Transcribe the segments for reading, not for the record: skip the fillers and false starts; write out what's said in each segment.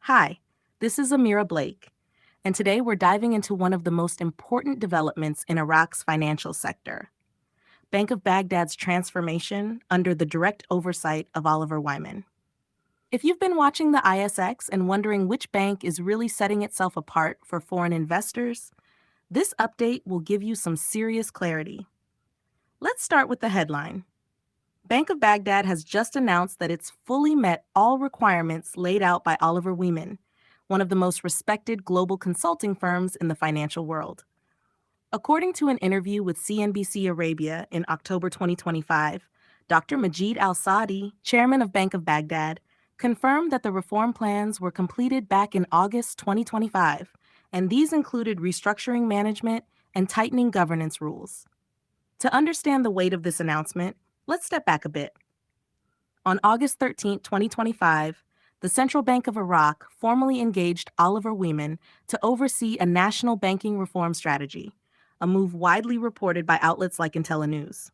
Hi, this is Amira Blake, and today we're diving into one of the most important developments in Iraq's financial sector, Bank of Baghdad's transformation under the direct oversight of Oliver Wyman. If you've been watching the ISX and wondering which bank is really setting itself apart for foreign investors, this update will give you some serious clarity. Let's start with the headline. Bank of Baghdad has just announced that it's fully met all requirements laid out by Oliver Wyman, one of the most respected global consulting firms in the financial world. According to an interview with CNBC Arabia in October 2025, Dr. Majid Al-Saadi, chairman of Bank of Baghdad, confirmed that the reform plans were completed back in August 2025, and these included restructuring management and tightening governance rules. To understand the weight of this announcement, let's step back a bit. On August 13, 2025, the Central Bank of Iraq formally engaged Oliver Wyman to oversee a national banking reform strategy, a move widely reported by outlets like IntelliNews.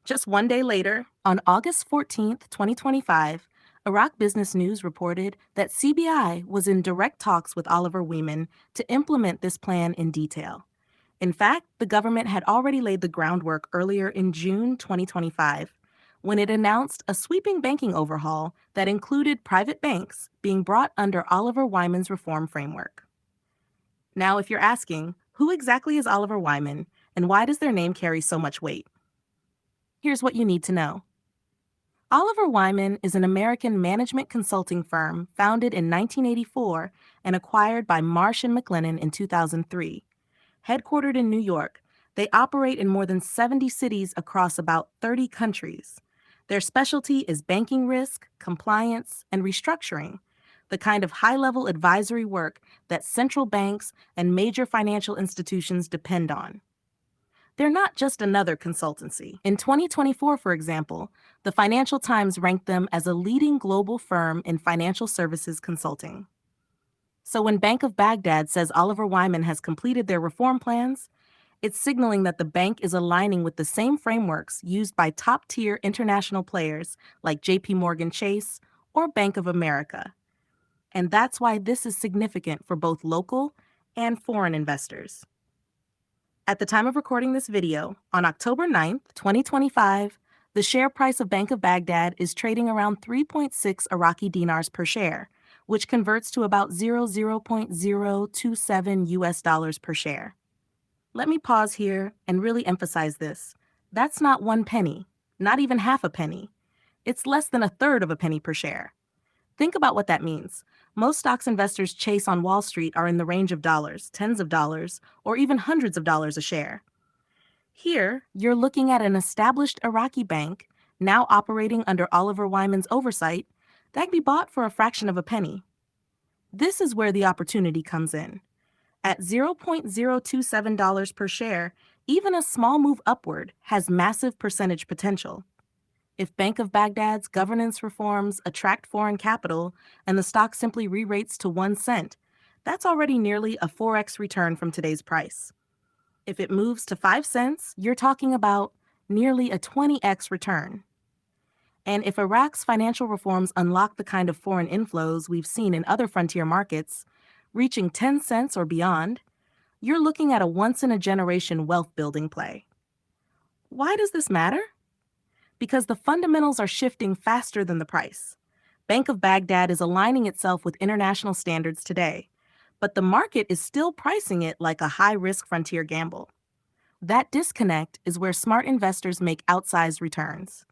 Just one day later, on August 14, 2025, Iraq Business News reported that CBI was in direct talks with Oliver Wyman to implement this plan in detail. In fact, the government had already laid the groundwork earlier in June 2025 when it announced a sweeping banking overhaul that included private banks being brought under Oliver Wyman's reform framework. Now, if you're asking, who exactly is Oliver Wyman and why does their name carry so much weight? Here's what you need to know. Oliver Wyman is an American management consulting firm founded in 1984 and acquired by Marsh & McLennan in 2003. Headquartered in New York, they operate in more than 70 cities across about 30 countries. Their specialty is banking risk, compliance, and restructuring, the kind of high-level advisory work that central banks and major financial institutions depend on. They're not just another consultancy. In 2024, for example, the Financial Times ranked them as a leading global firm in financial services consulting. So when Bank of Baghdad says Oliver Wyman has completed their reform plans, it's signaling that the bank is aligning with the same frameworks used by top-tier international players like J.P. Morgan Chase or Bank of America. And that's why this is significant for both local and foreign investors. At the time of recording this video, on October 9th, 2025, the share price of Bank of Baghdad is trading around 3.6 Iraqi dinars per share, which converts to about 0.027 US dollars per share. Let me pause here and really emphasize this. That's not 1 penny, not even half a penny. It's less than a third of a penny per share. Think about what that means. Most stocks investors chase on Wall Street are in the range of dollars, tens of dollars, or even hundreds of dollars a share. Here, you're looking at an established Iraqi bank, now operating under Oliver Wyman's oversight, that can be bought for a fraction of a penny. This is where the opportunity comes in. At $0.027 per share, even a small move upward has massive percentage potential. If Bank of Baghdad's governance reforms attract foreign capital and the stock simply re-rates to 1 cent, that's already nearly a 4x return from today's price. If it moves to 5 cents, you're talking about nearly a 20x return. And if Iraq's financial reforms unlock the kind of foreign inflows we've seen in other frontier markets, reaching 10 cents or beyond, you're looking at a once-in-a-generation wealth-building play. Why does this matter? Because the fundamentals are shifting faster than the price. Bank of Baghdad is aligning itself with international standards today, but the market is still pricing it like a high-risk frontier gamble. That disconnect is where smart investors make outsized returns.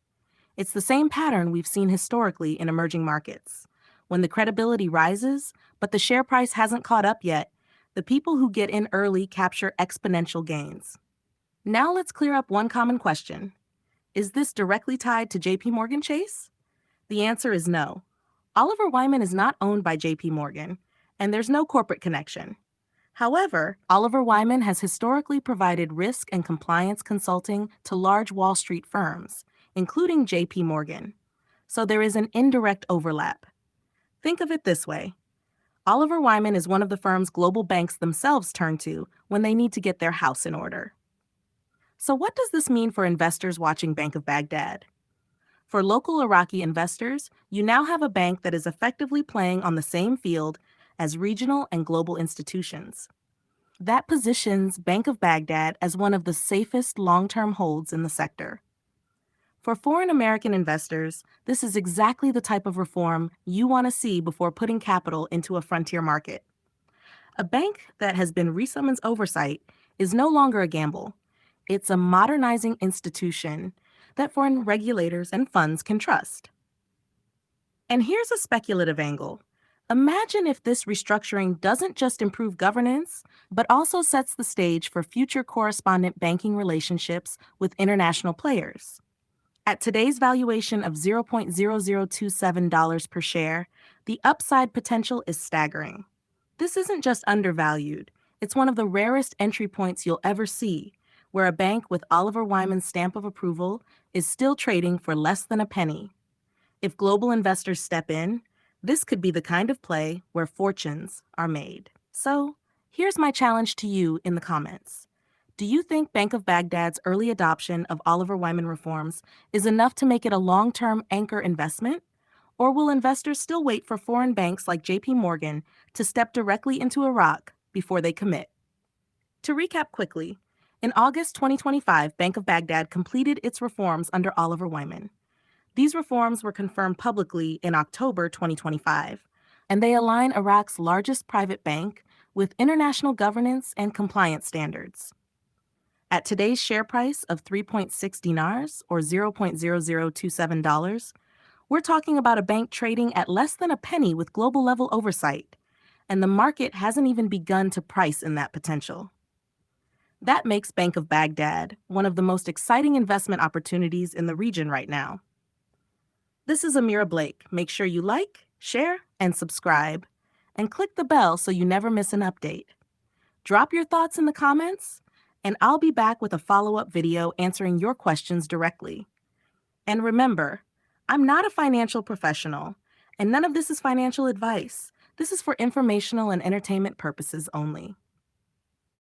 It's the same pattern we've seen historically in emerging markets. When the credibility rises, but the share price hasn't caught up yet, the people who get in early capture exponential gains. Now let's clear up one common question. Is this directly tied to J.P. Morgan Chase? The answer is no. Oliver Wyman is not owned by J.P. Morgan, and there's no corporate connection. However, Oliver Wyman has historically provided risk and compliance consulting to large Wall Street firms, including J.P. Morgan. So there is an indirect overlap. Think of it this way. Oliver Wyman is one of the firms global banks themselves turn to when they need to get their house in order. So what does this mean for investors watching Bank of Baghdad? For local Iraqi investors, you now have a bank that is effectively playing on the same field as regional and global institutions. That positions Bank of Baghdad as one of the safest long-term holds in the sector. For foreign American investors, this is exactly the type of reform you want to see before putting capital into a frontier market. A bank that has been resummoned oversight is no longer a gamble. It's a modernizing institution that foreign regulators and funds can trust. And here's a speculative angle. Imagine if this restructuring doesn't just improve governance, but also sets the stage for future correspondent banking relationships with international players. At today's valuation of $0.0027 per share, the upside potential is staggering. This isn't just undervalued, it's one of the rarest entry points you'll ever see, where a bank with Oliver Wyman's stamp of approval is still trading for less than a penny. If global investors step in, this could be the kind of play where fortunes are made. So, here's my challenge to you in the comments. Do you think Bank of Baghdad's early adoption of Oliver Wyman reforms is enough to make it a long-term anchor investment? Or will investors still wait for foreign banks like J.P. Morgan to step directly into Iraq before they commit? To recap quickly, in August 2025, Bank of Baghdad completed its reforms under Oliver Wyman. These reforms were confirmed publicly in October 2025, and they align Iraq's largest private bank with international governance and compliance standards. At today's share price of 3.6 dinars or $0.0027, we're talking about a bank trading at less than a penny with global level oversight, and the market hasn't even begun to price in that potential. That makes Bank of Baghdad one of the most exciting investment opportunities in the region right now. This is Amira Blake. Make sure you like, share, and subscribe, and click the bell so you never miss an update. Drop your thoughts in the comments, and I'll be back with a follow-up video answering your questions directly. And remember, I'm not a financial professional, and none of this is financial advice. This is for informational and entertainment purposes only.